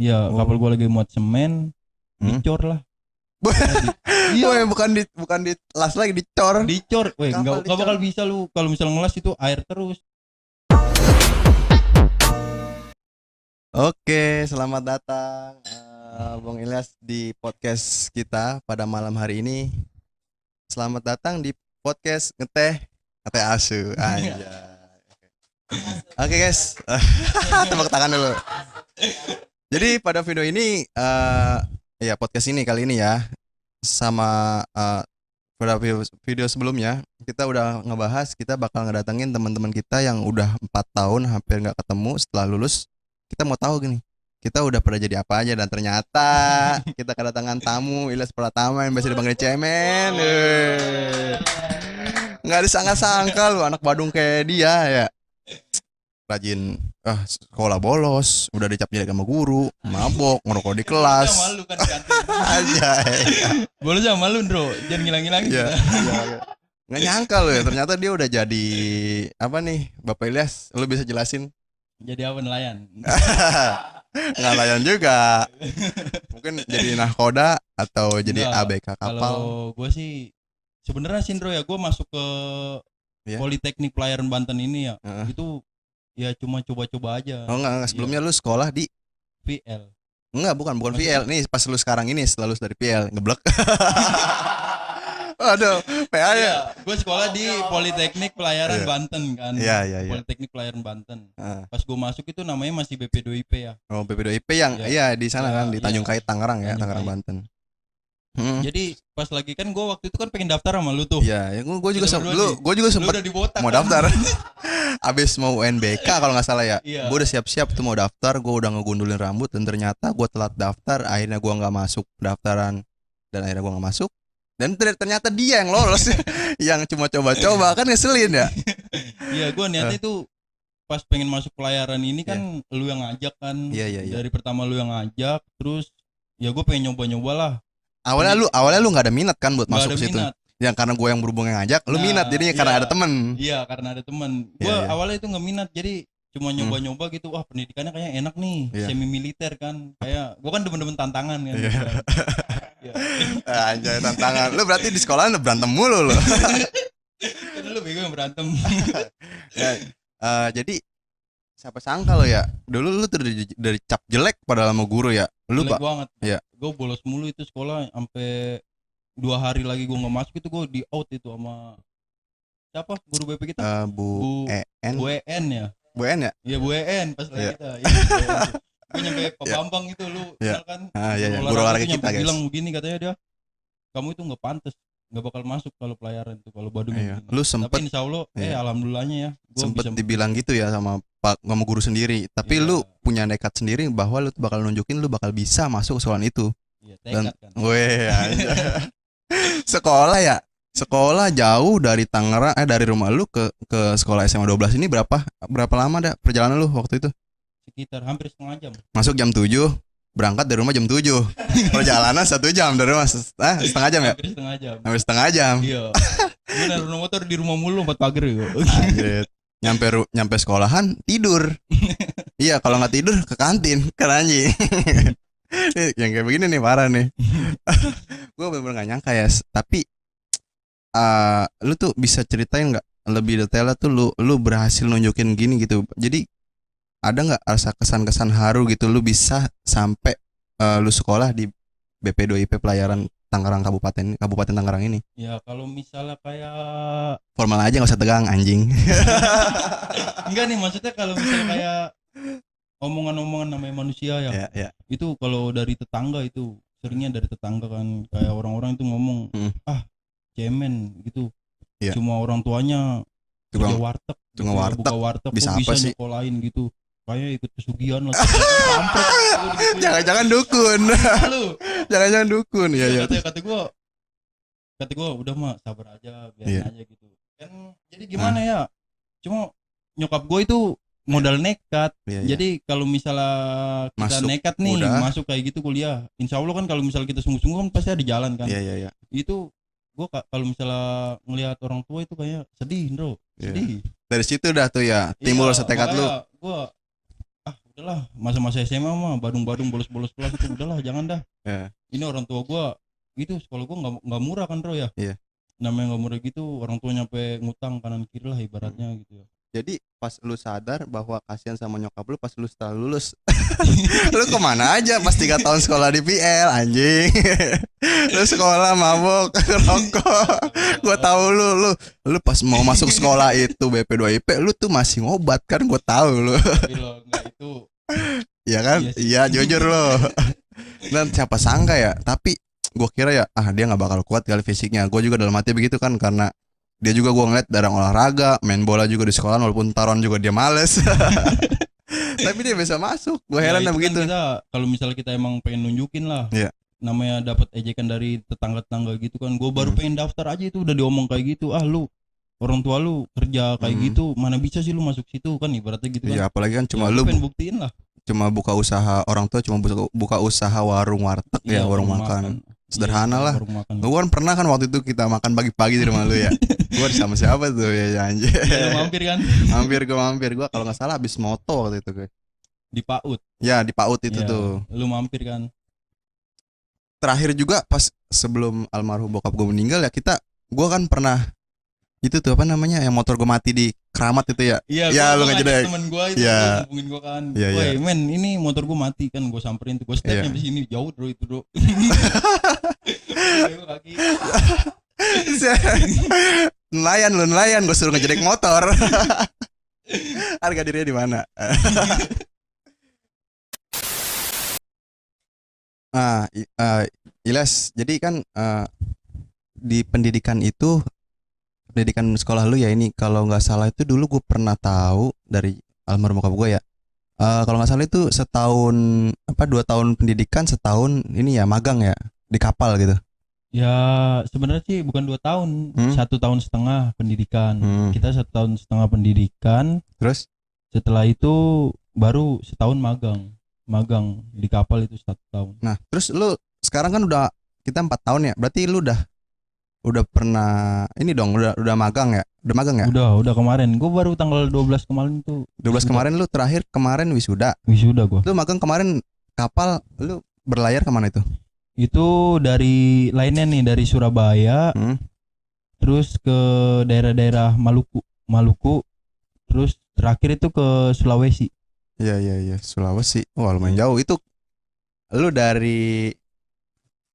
Iya, Oh. kapal gua lagi muat semen, dicor lah. Iya, bukan di las lagi dicor. Dicor, weh, Kapal nggak bakal dicor. bisa lu kalau misalnya ngelas itu air terus. Oke, selamat datang Bung Ilyas di podcast kita pada malam hari ini. Selamat datang di podcast ngeteh asu. Anjay. Oke guys, tepuk tangan dulu. Jadi pada video ini, ya podcast ini kali ini ya, sama pada video sebelumnya kita udah ngebahas kita bakal ngedatengin teman-teman kita yang udah 4 tahun hampir nggak ketemu setelah lulus. Kita mau tahu gini, kita udah pada jadi apa aja, dan ternyata kita kedatangan tamu Ilyas Pratama yang biasa dipanggil Cemen. Nggak disangka-sangka lu anak Badung kayak dia ya. Rajin sekolah bolos, udah dicap jelek sama guru, mabok, ngerokok di kelas. Malu kan di kantin. Aja. Boleh sama malu, Bro. Jangan ngilang-ngilang Iya, kita. iya. Nggak nyangka lo ya, ternyata dia udah jadi apa nih, Bapak Ilyas? Lu bisa jelasin? Jadi apa, nelayan? Nggak layan juga. Mungkin jadi nahkoda atau jadi Enggak, ABK kapal. Kalau gue sih sebenarnya Sindro ya, gue masuk ke Iya. Politeknik Pelayaran Banten ini ya. Heeh. Itu ya cuma coba-coba aja. Oh enggak, sebelumnya lu sekolah di VL. enggak, bukan Maksudnya? VL. Nih pas lu sekarang ini setelah lulus dari VL, ngeblek. Aduh, PA ya. Iya, gue sekolah di Politeknik Pelayaran Iya. Banten kan. Iya, iya, iya. Politeknik Pelayaran Banten. Heeh. Pas gue masuk itu namanya masih BP2IP ya. Oh, BP2IP yang Iya. iya di sana Iya, kan, di Tanjung iya. Kait Tangerang ya, Tanjung Tangerang Kait. Banten. Jadi pas lagi kan gue waktu itu kan pengen daftar sama lu tuh. Iya, ya gue juga Kita berdua nih. gue juga Lu sempat udah di botak mau kan? daftar. Abis mau UNBK kalau nggak salah ya. Iya. Gue udah siap-siap tuh mau daftar, gue udah ngegundulin rambut, dan ternyata gue telat daftar, akhirnya gue nggak masuk pendaftaran, dan akhirnya gue nggak masuk. Dan ternyata dia yang lolos, yang cuma coba-coba, kan ngeselin ya. Iya, gue niatnya itu pas pengen masuk pelayaran ini kan lu yang ngajak kan. Iya, iya, iya. Dari pertama lu yang ngajak, terus ya gue pengen nyoba-nyoba lah. Awalnya lu nggak ada minat kan buat Nggak masuk ada ke situ. minat. Yang karena gue yang berhubung yang ngajak, lu Nah, minat jadinya karena iya. ada temen. Iya, karena ada teman. Gue Iya, iya. awalnya itu nggak minat, jadi cuma nyoba-nyoba gitu. Wah, pendidikannya kayaknya enak nih, Iya. semi militer kan. Kayak gue kan demen-demen tantangan kan. Iya. Iya. Anjay, tantangan. Lu berarti di sekolah berantem mulu lu. Kan lu bego yang berantem. Ya, jadi siapa sangka lo ya, dulu lu tuh dari cap jelek padahal sama guru ya. Lu Jelek banget. Iya. Gue bolos mulu itu sekolah sampai 2 hari lagi gue nggak masuk itu gue di out itu sama siapa guru BP kita? Bu En. Bu En ya. Bu En ya? Iya, Bu En pas lagi Iya. kita. Iya, gue nyampe Pak Iya. Bambang itu lu Iya. kenal kan? Iya, iya. Guru Guru olahraga itu kita, nyampe guys. bilang begini katanya dia, kamu itu nggak pantas, nggak bakal masuk kalau pelayaran itu, kalau Badung Iya. begini. Lu Tapi sempet insya Allah, iya. alhamdulillahnya ya, gua sempet bisa. dibilang gitu ya sama sama guru sendiri. Tapi Iya. lu punya nekat sendiri bahwa lu tuh bakal nunjukin lu bakal bisa masuk ke sekolah itu. Iya, Dan tekad kan. weh, anjay. Sekolah ya. Sekolah jauh dari Tangerang, dari rumah lu ke sekolah SMA 12 ini berapa lama dah perjalanan lu waktu itu? Sekitar hampir setengah jam. Masuk jam 7, berangkat dari rumah jam 7. Perjalanan 1 jam dari rumah, setengah jam ya? Hampir setengah jam. Hampir setengah jam. Iya. Gue naruh motor di rumah mulu 4 pagar ya. Anjir. Nyampe sekolahan tidur. Iya, kalau nggak tidur ke kantin, ke anjing. Nih, yang kayak begini nih parah nih. Gue bener-bener gak nyangka ya. Tapi lu tuh bisa ceritain nggak lebih detailnya tuh lu berhasil nunjukin gini gitu. Jadi ada nggak rasa kesan-kesan haru gitu lu bisa sampai lu sekolah di BP2IP Pelayaran Tangerang Kabupaten Tangerang ini? Ya kalau misalnya kayak Formal aja, nggak usah tegang anjing. enggak nih, maksudnya kalau misalnya kayak omongan-omongan namanya manusia ya. Ya, ya. Itu kalau dari tetangga itu seringnya dari tetangga kan, kayak orang-orang itu ngomong cemen gitu. Iya. Cuma orang tuanya Tukang- kerja warteg, tukang gitu, warteg. buka warteg Bisa kok apa sih? nyekolahin gitu. Kayak ikut pesugihan lah. Kampret, gitu. Jangan-jangan dukun. Lu. Jangan-jangan dukun. Ya, ya. Kata gue udah mah sabar aja, biarin Iya. aja gitu. Kan jadi gimana ya? Cuma nyokap gue itu modal nekat. Iya, iya. Jadi kalau misalnya kita Masuk, nekat nih, udah. masuk kayak gitu kuliah, insya Allah kan kalau misalnya kita sungguh-sungguh kan pasti ada jalan kan. Iya, iya, iya. Itu gue kalau misalnya ngelihat orang tua itu kayak sedih, bro. Iya. Sedih. Dari situ dah tuh ya timbul rasa tekad lu. Gue udahlah masa-masa SMA mah badung-badung bolos-bolos kelas itu udahlah jangan dah. Ya. Ini orang tua gua itu sekolah gua nggak murah kan bro ya. Iya. Namanya nggak murah gitu, orang tua nyampe ngutang kanan kiri lah ibaratnya gitu ya. Jadi pas lu sadar bahwa kasihan sama nyokap lu pas lu setelah lulus. Lu kemana aja pas 3 tahun sekolah di PL anjing. Lu sekolah mabok rokok. Gua tahu lu pas mau masuk sekolah itu BP2IP lu tuh masih ngobat kan, gua tahu lu. Tapi lo enggak itu. Iya kan? Iya sih. Iya jujur lo. Dan siapa sangka ya, tapi gua kira ya dia nggak bakal kuat kali fisiknya. Gua juga dalam hati begitu kan, karena dia juga gua ngeliat darang olahraga, main bola juga di sekolah walaupun taruhan juga dia males. Tapi dia bisa masuk. Gua heran Ya, dah itu begitu. kan kita kalau misalnya kita emang pengen nunjukin lah. Iya. Namanya dapat ejekan dari tetangga-tetangga gitu kan. Gue baru pengen daftar aja itu udah diomong kayak gitu. Ah lu orang tua lu kerja kayak gitu, mana bisa sih lu masuk situ kan ibaratnya gitu kan. Iya, apalagi kan cuma Ya, lu gua pengen buktiin lah. cuma buka usaha, orang tua cuma buka usaha warung warteg ya, Iya, warung makan. Sederhana Iya, lah. warung makan. Gua kan pernah kan waktu itu kita makan pagi-pagi di rumah lu ya. Gua sama siapa tuh ya anjir. Ya, lu mampir kan Mampir gua kalau nggak salah habis moto waktu itu gue. di PAUD. Ya di PAUD itu Ya, tuh. lu mampir kan. Terakhir juga pas sebelum almarhum bokap gue meninggal ya, gue kan pernah itu tuh apa namanya yang motor gue mati di Keramat itu ya. Iya, Ya, lu gua ngajak ngajak temen gua itu Iya. gua hubungin gua kan. Iya, Woi, iya. men, ini motor gua mati kan, gua samperin tuh. Gua step Iya. nyampe sini jauh bro itu, bro. Gua kaki. nelayan gue suruh ngejedek motor. Harga dirinya di mana? Iles, jadi kan di pendidikan itu, pendidikan sekolah lu ya ini, kalau nggak salah itu dulu gue pernah tahu dari almarhum bokap gue ya. Kalau nggak salah itu setahun 2 tahun pendidikan, setahun ini ya magang ya di kapal gitu. Ya sebenarnya sih bukan 2 tahun, 1,5 tahun pendidikan. Kita 1,5 tahun pendidikan. Terus setelah itu baru setahun magang di kapal itu 1 tahun. Nah terus lu sekarang kan kita 4 tahun ya, berarti lu udah pernah ini dong, udah magang ya, Udah kemarin. Gue baru tanggal 12 kemarin tuh. 12 kemarin lu terakhir kemarin wisuda Gue. Lu magang kemarin kapal, lu berlayar kemana itu? Itu dari lainnya nih, dari Surabaya, terus ke daerah-daerah Maluku, terus terakhir itu ke Sulawesi. Iya Sulawesi. Wah lumayan jauh itu. Lu dari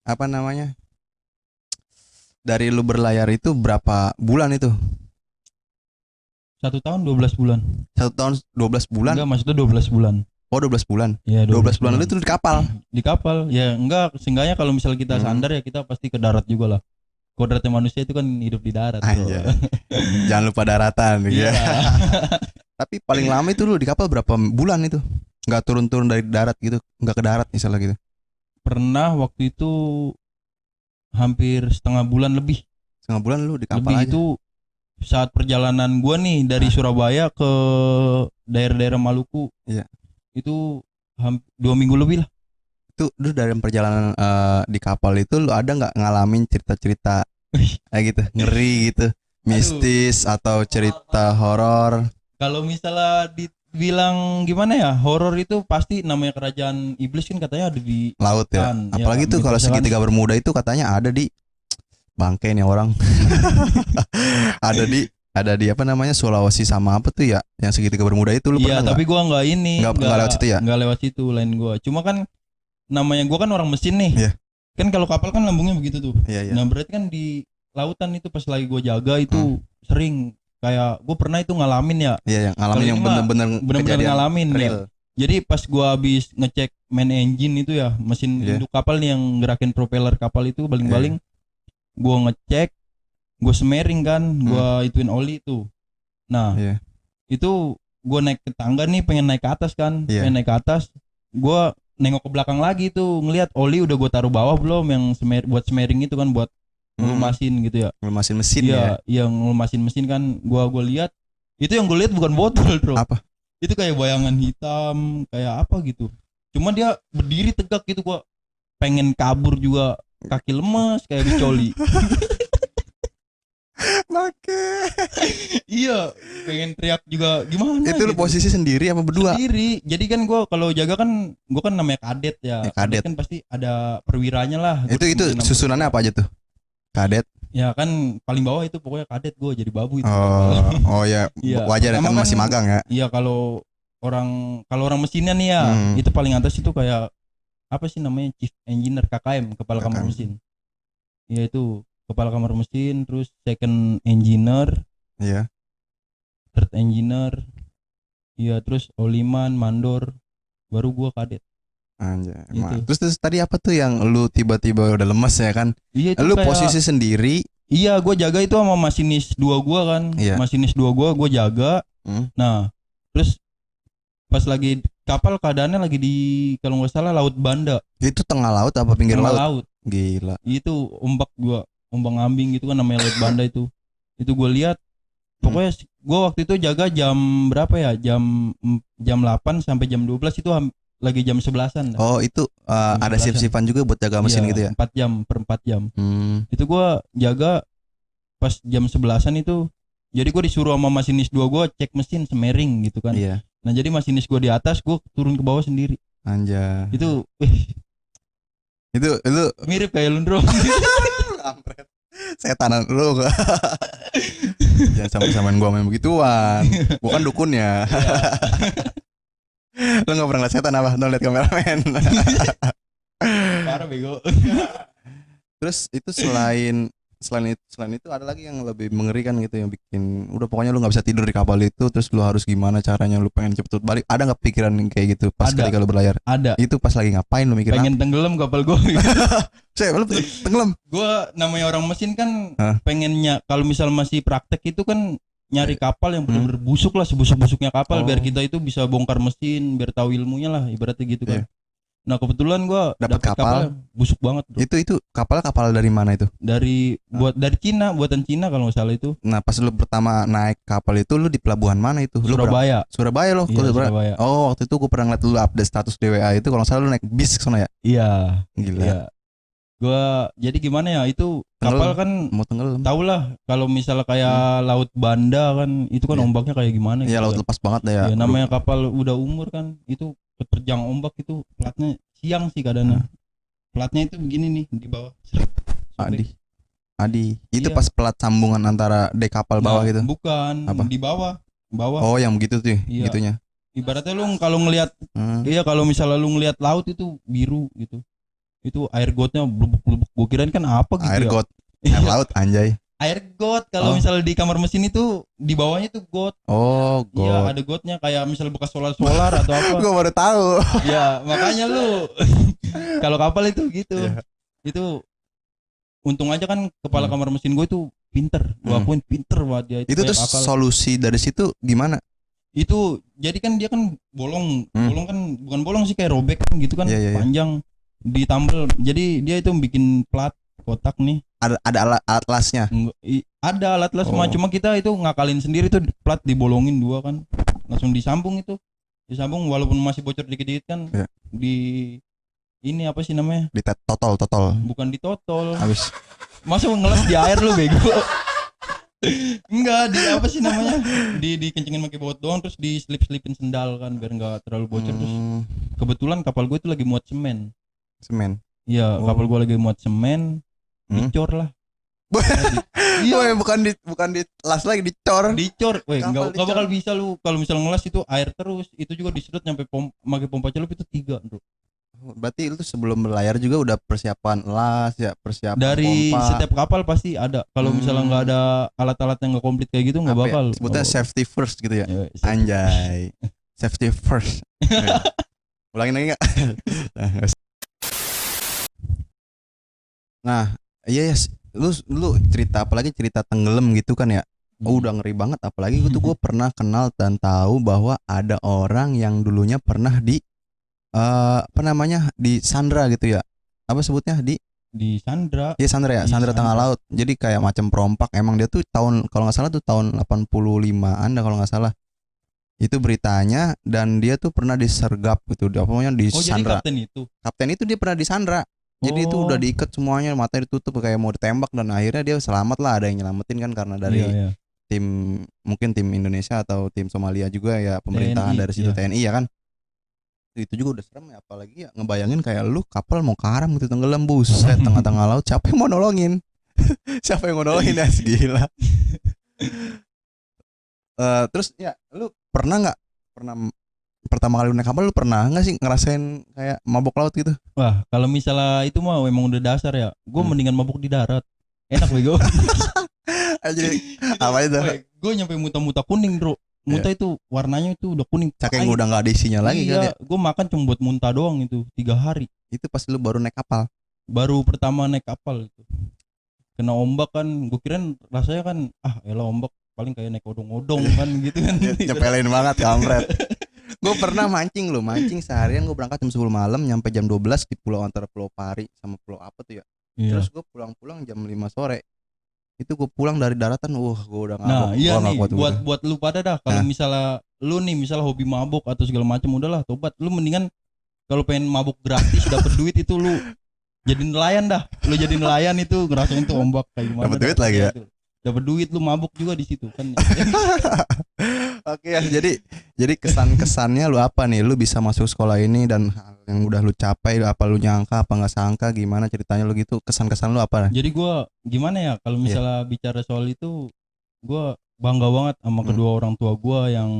apa namanya? Dari lu berlayar itu berapa bulan itu? 1 tahun 12 bulan. 1 tahun 12 bulan? Enggak, maksudnya 12 bulan. Oh 12 bulan. Ya, 12 bulan lu itu di kapal. Di kapal. Ya enggak, seenggaknya kalau misalnya kita sandar ya kita pasti ke darat juga lah. Kodratnya manusia itu kan hidup di darat. Jangan lupa daratan gitu ya. Tapi paling lama itu lu di kapal berapa bulan itu? Enggak turun-turun dari darat gitu, enggak ke darat misalnya gitu. Pernah waktu itu hampir setengah bulan lebih. Setengah bulan lu di kapal lebih aja. Itu saat perjalanan gua nih dari Surabaya ke daerah-daerah Maluku. Iya. Itu 2 minggu lebih lah. Itu lu dalam perjalanan di kapal itu lu ada nggak ngalamin cerita-cerita kayak gitu, ngeri gitu, mistis atau cerita horor? Kalau misalnya dibilang gimana ya, horor itu pasti namanya kerajaan iblis kan katanya ada di laut ya. Apalagi tuh kalau segitiga Bermuda itu katanya ada di bangke nih orang. ada di apa namanya Sulawesi sama apa tuh ya, yang segitiga Bermuda itu lu pernah? Iya, tapi gua nggak lewat situ ya. Nggak lewat situ, lain gua. Cuma kan namanya gua kan orang mesin nih. Iya. Kan kalau kapal kan lambungnya begitu tuh. Iya. Nah berarti kan di lautan itu pas lagi gua jaga itu sering kayak gua pernah itu ngalamin ya. Iya, yang ngalamin yang bener-bener ngalamin real. ya. Jadi pas gua habis ngecek main engine itu ya, mesin induk kapal nih yang gerakin propeller kapal itu baling-baling. Gua ngecek, gue smering kan, gue ituin oli itu. Nah, itu gue naik ke tangga nih, pengen naik ke atas kan, pengen naik ke atas. Gue nengok ke belakang lagi tuh, ngelihat oli udah gue taruh bawah belum, yang buat smering itu kan, buat ngelumasin gitu ya. Ngelumasin mesin ya. Iya, yang ngelumasin mesin kan, gue lihat. Itu yang gue lihat bukan botol, bro. Apa? Itu kayak bayangan hitam, kayak apa gitu. Cuma dia berdiri tegak gitu, gue pengen kabur juga. Kaki lemes kayak bicoli. Laki. Iya, pengen teriak juga gimana Itu lu gitu. posisi sendiri apa berdua? Sendiri. Jadi kan gue kalau jaga kan gue kan namanya kadet ya. Ya, kadet. Kan pasti ada perwiranya lah. Gua Itu disebutin nama susunannya apa aja tuh? Kadet. ya kan paling bawah itu pokoknya kadet gue jadi babu itu. Oh ya, Iya. wajar kan Pertama masih magang ya. Iya kalau orang mesinnya nih ya, itu paling atas itu kayak apa sih namanya chief engineer KKM, kepala kamar mesin. Iya itu kepala kamar mesin, terus second engineer. Iya. Third engineer. Iya terus oliman, mandor, baru gua kadet. Anjay. Gitu. Terus tadi apa tuh yang lu tiba-tiba udah lemes ya kan? Iya itu lu kayak, posisi sendiri. Iya gua jaga itu sama masinis 2 gua kan. Iya. Masinis 2 gua jaga. Nah terus pas lagi kapal keadaannya lagi di kalau nggak salah laut Banda. Itu tengah laut apa pinggir laut? Gila. Itu ombak ambing gitu kan namanya laut Banda itu. Itu gua lihat pokoknya gua waktu itu jaga jam berapa ya? Jam 8 sampai jam 12 itu lagi jam 11-an. Oh, itu ada shift-shiftan juga buat jaga mesin gitu ya? 4 jam per 4 jam. Itu gua jaga pas jam 11-an itu. Jadi gua disuruh sama masinis 2 gua cek mesin semering gitu kan. Iya. Nah jadi masinis gue di atas, gue turun ke bawah sendiri. Anjay. Itu lu mirip kayak Lundro. Ampret. Setanan lu. Jangan sampai-samain gua main begituan. Bukan dukunnya. Lu gak pernah ngeliat setan apa? Lu liat kameramen. Parah bego. Terus itu selain itu ada lagi yang lebih mengerikan gitu yang bikin udah pokoknya lu nggak bisa tidur di kapal itu, terus lu harus gimana caranya lu pengen cepet balik. Ada nggak pikiran kayak gitu pas ketika lu berlayar? Ada. Itu pas lagi ngapain lu mikir? Pengen tenggelam kapal gue. Lu tenggelam? Gue namanya orang mesin kan pengennya kalau misal masih praktek itu kan nyari kapal yang benar-benar busuk lah, sebusuk-busuknya kapal biar kita itu bisa bongkar mesin, biar tahu ilmunya lah ibaratnya gitu kan. Nah kebetulan gue dapet kapal busuk banget bro. Itu kapal dari mana itu? Dari Cina, buatan Cina kalau nggak salah itu. Nah pas lu pertama naik kapal itu lu di pelabuhan mana itu? Surabaya. Surabaya loh. Iya, Surabaya. Oh waktu itu gue pernah ngeliat lu update status di WA itu kalau nggak salah lu naik bis ke sana ya? Iya. Gila. Iya. Gua jadi gimana ya itu kapal kan mau tenggelam. Tau lah kalau misalnya kayak laut Banda kan itu kan ombaknya kayak gimana gitu. Iya laut lepas banget ya. Namanya kapal udah umur kan itu keterjang ombak itu platnya siang sih keadaannya. Platnya itu begini nih di bawah. Adi. Itu pas plat sambungan antara dek kapal bawah gitu. Bukan. Apa? Di bawah. Oh yang begitu tuh gitunya. Ibaratnya lu kalau ngelihat kalau misalnya lu ngelihat laut itu biru gitu. Itu air gotnya blubuk-blubuk. Gue kirain kan apa gitu air got. Air laut anjay. Air got kalau misalnya di kamar mesin itu di bawahnya tuh got. Oh, got. Iya, ada gotnya kayak misal bekas solar atau apa. Gue baru tahu. Ya, makanya lu kalau kapal itu gitu. Itu untung aja kan kepala kamar mesin gue itu pinter. Gue akuin pinter banget dia itu tuh solusi dari situ gimana? Itu jadi kan dia kan bolong. Bolong kan bukan bolong sih kayak robek kan gitu kan panjang. Ditambal. Jadi dia itu bikin plat kotak nih. Ada atlasnya. Ada alat las cuma kita itu ngakalin sendiri tuh plat dibolongin 2 kan. Langsung disambung itu. Disambung walaupun masih bocor dikit-dikit kan. Di ini apa sih namanya? Di totol. Bukan di totol. Habis. Masa ngelas di air lu bego. Enggak, di apa sih namanya? Dikencengin pakai baut doang terus diselip-selipin sendal kan biar enggak terlalu bocor terus. Kebetulan kapal gue itu lagi muat semen. Iya, kapal gua lagi muat semen, dicor lah. Iya, bukan di las lagi dicor. Weh, enggak bakal bisa lu kalau misal ngelas itu air terus, itu juga disedot sampai pakai pompa celup itu 3, Bro. Berarti itu sebelum berlayar juga udah persiapan las ya, persiapan dari pompa. Setiap kapal pasti ada. Kalau misalnya enggak ada alat-alat yang enggak komplit kayak gitu enggak bakal. Sebutnya safety first gitu ya. Anjay. Safety first. Ulangin lagi enggak? Nah, iya lu cerita apalagi cerita tenggelam gitu kan ya. Udah ngeri banget apalagi gue pernah kenal dan tahu bahwa ada orang yang dulunya pernah di di Sandra gitu ya. Apa sebutnya di Sandra. Iya Sandra ya, Sandra tengah laut. Jadi kayak macam perompak. Emang dia tuh tahun kalau nggak salah tuh tahun 85-an kalau nggak salah. Itu beritanya dan dia tuh pernah disergap gitu. Dia pokoknya di Sandra. Jadi kapten itu dia pernah di Sandra. Jadi itu udah Oh, diikat semuanya, mata ditutup kayak mau ditembak, dan akhirnya dia selamat lah, ada yang nyelamatin kan karena iya dari iya. tim, mungkin tim Indonesia atau tim Somalia juga ya, pemerintahan TNI, dari situ, iya. TNI ya kan. Itu juga udah serem ya, apalagi ya ngebayangin kayak lu kapal mau karam gitu, tenggelam, buset, tengah-tengah laut, siapa yang mau nolongin? Siapa yang mau nolongin ya, gila. Terus ya lu pernah nggak, pernah pertama kali lu naik kapal, lu pernah nggak sih ngerasain kayak mabok laut gitu? Wah, kalau misalnya itu mah memang udah dasar ya. Gue Hmm. mendingan mabuk di darat. Enak bego. Jadi Itu, apa itu? gue nyampe muntah-muntah kuning, bro. Ya, Muntah itu warnanya itu udah kuning saking pahit. udah nggak ada isinya lagi kali ya. Iya, gue makan cuma buat muntah doang itu 3 hari. Itu pas lu baru naik kapal. Baru pertama naik kapal itu. Kena ombak kan, gue kirain rasanya kan, elah ombak paling kayak naik odong-odong kan gitu kan. Nyepelin banget kampret. Gue pernah mancing loh, mancing seharian, gue berangkat jam 10 malam, nyampe jam 12 di pulau, antara Pulau Pari sama pulau apa tuh ya. Iya. Terus gue pulang-pulang jam 5 sore. Itu gue pulang dari daratan, gue udah Nah, ngabok, iya gue nggak nih, kuat buat udah. buat lu pada dah. Kalau Nah, misalnya lu nih, misalnya hobi mabuk atau segala macam, udahlah tobat. Lu mendingan kalau pengen mabuk gratis dapat duit itu lu jadi nelayan dah. Lu jadi nelayan itu ngerasain tuh ombak kayak gimana dapat dah. duit lagi ya. Dapat duit lu mabuk juga di situ kan. Oke ya, jadi kesan-kesannya lu apa nih? Lu bisa masuk sekolah ini dan hal yang udah lu capai, apa lu nyangka apa nggak sangka, gimana ceritanya lu gitu? Kesan-kesan lu apa? Jadi gua gimana ya kalau Iya. misalnya bicara soal itu, gua bangga banget sama Hmm. kedua orang tua gua yang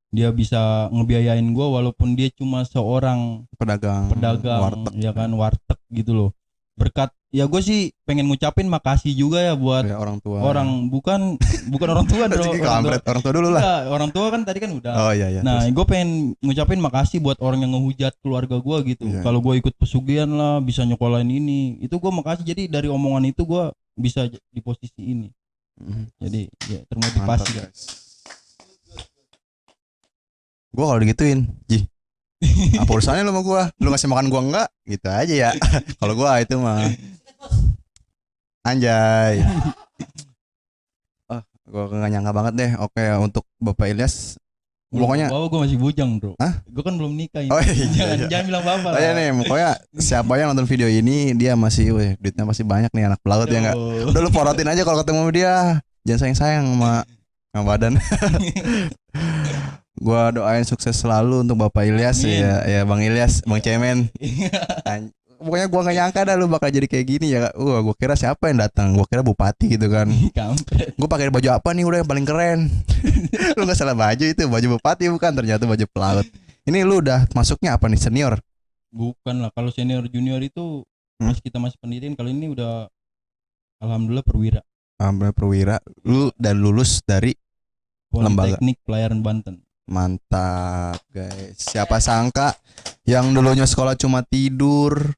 dia bisa ngebiayain gua walaupun dia cuma seorang Pedagang pedagang warteg ya kan, warteg gitu loh. Berkat ya gue sih pengen ngucapin makasih juga ya buat ya, orang tua. orang, bukan orang tua bro, Rezeki orang tua. kampret, orang tua dulu lah. Enggak, orang tua kan tadi kan udah. Oh iya ya. Nah, gue pengen ngucapin makasih buat orang yang ngehujat keluarga gue gitu. Iya. Kalau gue ikut pesugihan lah, bisa nyokolain ini, itu gue makasih. Jadi dari omongan itu gue bisa di posisi ini. Jadi ya termotivasi ya. Guys. Gue kalau digituin, Ji, apa urusannya lu sama gue? Lu ngasih makan gue enggak? Gitu aja ya. Kalau gue itu mah anjay. Gue gak nyangka banget deh. Oke, untuk Bapak Ilyas, pokoknya Bapak gue masih bujang bro. Hah? Gue kan belum nikah ini. Oh iya, Jangan bilang bapak oh iya lah. nih, pokoknya siapa yang nonton video ini dia masih, duitnya masih banyak nih, anak pelaut ya enggak? Aduh. Udah lu porotin aja kalau ketemu dia. Jangan sayang-sayang sama badan. Gua doain sukses selalu untuk Bapak Ilyas. Amin. Ya Bang Ilyas, Bang Cemen. Pokoknya gua gak nyangka dah lu bakal jadi kayak gini ya. Gua kira siapa yang datang? Gua kira bupati gitu kan. Kampret. Gua pakai baju apa nih udah yang paling keren? Lu nggak salah baju, itu baju bupati bukan, ternyata baju pelaut. Ini lu udah masuknya apa nih, senior? Bukan lah, kalau senior junior itu masih kita masih pendidikan. Kalau ini udah alhamdulillah perwira. Ambil perwira. Lu dan lulus dari Lembaga. Politeknik Pelayaran Banten. Mantap guys. Siapa sangka yang dulunya sekolah cuma tidur,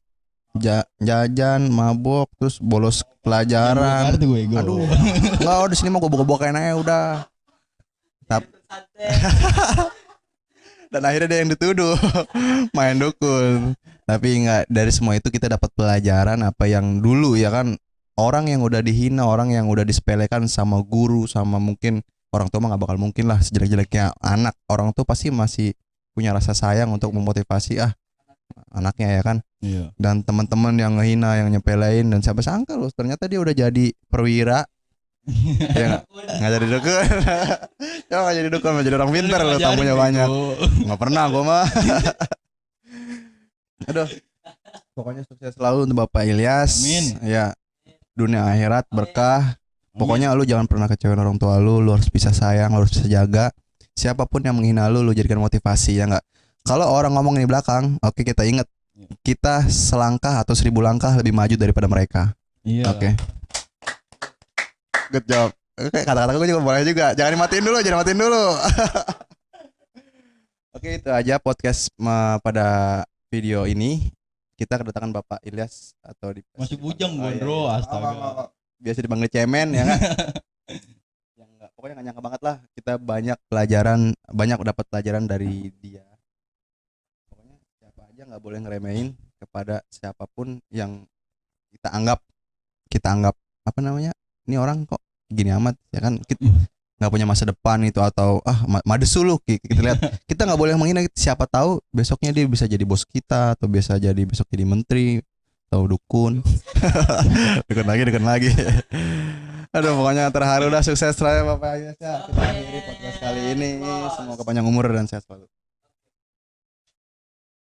jajan, mabok, terus bolos pelajaran. Kartu gue, Aduh, enggak, di sini mau gobok-gobokin aja udah. Dan akhirnya dia yang dituduh main dukun. Tapi enggak, dari semua itu kita dapat pelajaran apa yang dulu ya kan, orang yang udah dihina, orang yang udah disepelekan sama guru, sama mungkin orang tua mah nggak bakal mungkin lah, sejelek-jeleknya anak, orang tua pasti masih punya rasa sayang untuk memotivasi anaknya ya kan. Iya. Dan teman-teman yang ngehina, yang nyepelein, dan siapa sangka loh ternyata dia udah jadi perwira. Ya nggak jadi dukun. Ya nggak jadi dukun, mau jadi orang pintar lo, tamunya banyak. Nggak pernah gue mah. Aduh, pokoknya sukses selalu untuk Bapak Ilyas. Amin. Ya, dunia akhirat berkah. Pokoknya lu jangan pernah kecewain orang tua lu harus bisa sayang, lu harus bisa jaga. Siapapun yang menghina lu jadikan motivasi ya enggak. Kalau orang ngomong di belakang, oke, kita ingat kita selangkah atau 1000 langkah lebih maju daripada mereka. Iya. Oke. Good job. Oke, kata-kata gue juga boleh juga. Jangan dimatiin dulu. Oke, itu aja podcast pada video ini. Kita kedatangan Bapak Ilyas atau Masih bujang gue, bro. Astaga. Biasa dipanggil cemen ya kan. Yang enggak, pokoknya gak nyangka banget lah, kita banyak dapat pelajaran dari dia. Pokoknya siapa aja nggak boleh ngeremehin kepada siapapun yang kita anggap apa namanya, ini orang kok gini amat ya kan, kita nggak punya masa depan itu, atau madesu lu, kita lihat. Kita nggak boleh menghina, siapa tahu besoknya dia bisa jadi bos kita, atau bisa jadi besok jadi menteri, atau dukun. Dukun lagi. Aduh, pokoknya terharu dah, sukses terus Bapak Ilyas ya. Kita akhiri podcast kali ini. Semoga panjang umur dan sehat selalu.